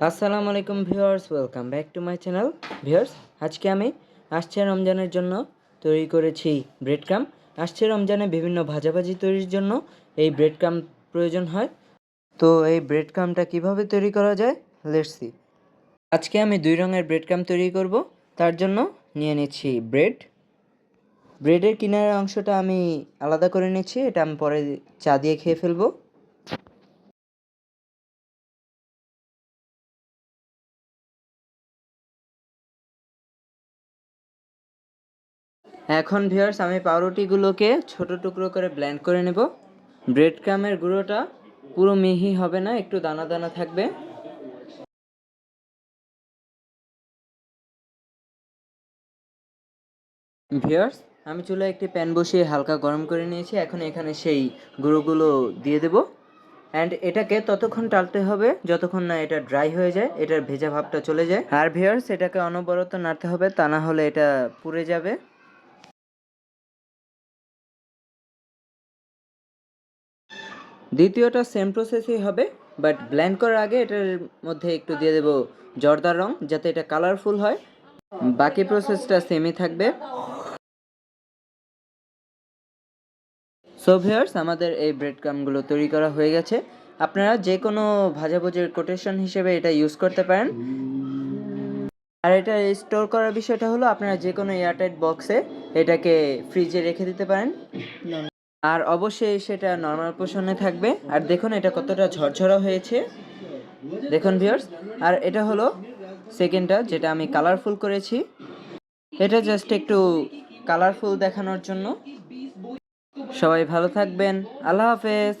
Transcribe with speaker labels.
Speaker 1: আসসালামু আলাইকুম viewers, welcome back to my channel. Viewers, আজকে আমি আসছে রমজানের জন্য তৈরি করেছি ব্রেড ক্রাম্ব। আসছে রমজানে বিভিন্ন ভাজাভাজি তৈরির জন্য এই ব্রেড ক্রাম্ব প্রয়োজন হয়। তো এই ব্রেড ক্রাম্বটা কীভাবে তৈরি করা যায়, লেটস সি। আজকে আমি 2 রঙের ব্রেড ক্রাম্ব তৈরি করব। তার জন্য নিয়ে নিচ্ছি ব্রেডের কিনারের অংশটা আমি আলাদা করে নিচ্ছি, এটা আমি পরে চা দিয়ে খেয়ে ফেলবো। এখন ভিউয়ার্স, আমি পাউরুটিগুলোকে ছোট টুকরো করে ব্লেন্ড করে নেব। ব্রেড ক্রাম্বের গুঁড়োটা পুরো মিহি হবে না, একটু দানা দানা থাকবে। ভিউয়ার্স, আমি চুলায় একটি প্যান বসিয়ে হালকা গরম করে নিয়েছি। এখন এখানে সেই গুঁড়োগুলো দিয়ে দেব অ্যান্ড এটাকে ততক্ষণ টালতে হবে যতক্ষণ না এটা ড্রাই হয়ে যায়, এটার ভেজা ভাবটা চলে যায়। আর ভিউয়ার্স, এটাকে অনবরত নাড়তে হবে, তা না হলে এটা পুড়ে যাবে। দ্বিতীয়টা সেম প্রসেসই হবে, বাট ব্লেন্ড করার আগে এটার মধ্যে একটু দিয়ে দেব জর্দার রং, যাতে এটা কালারফুল হয়। বাকি প্রসেসটা সেমই থাকবে। সো ভিউয়ার্স, আমাদের এই ব্রেড ক্রাম্বগুলো তৈরি করা হয়ে গেছে। আপনারা যে কোনো ভাজাভুজির কোটেশন হিসেবে এটা ইউজ করতে পারেন। আর এটা স্টোর করার বিষয়টা হলো, আপনারা যে কোনো এয়ারটাইট বক্সে এটাকে ফ্রিজে রেখে দিতে পারেন। আর অবশ্যই সেটা নর্মাল পোষণে থাকবে। আর দেখুন এটা কতটা ঝরঝরা হয়েছে, দেখুন ভিউয়ার্স। আর এটা হলো সেকেন্ডটা, যেটা আমি কালারফুল করেছি। এটা জাস্ট একটু কালারফুল দেখানোর জন্য। সবাই ভালো থাকবেন, আল্লাহ হাফেজ।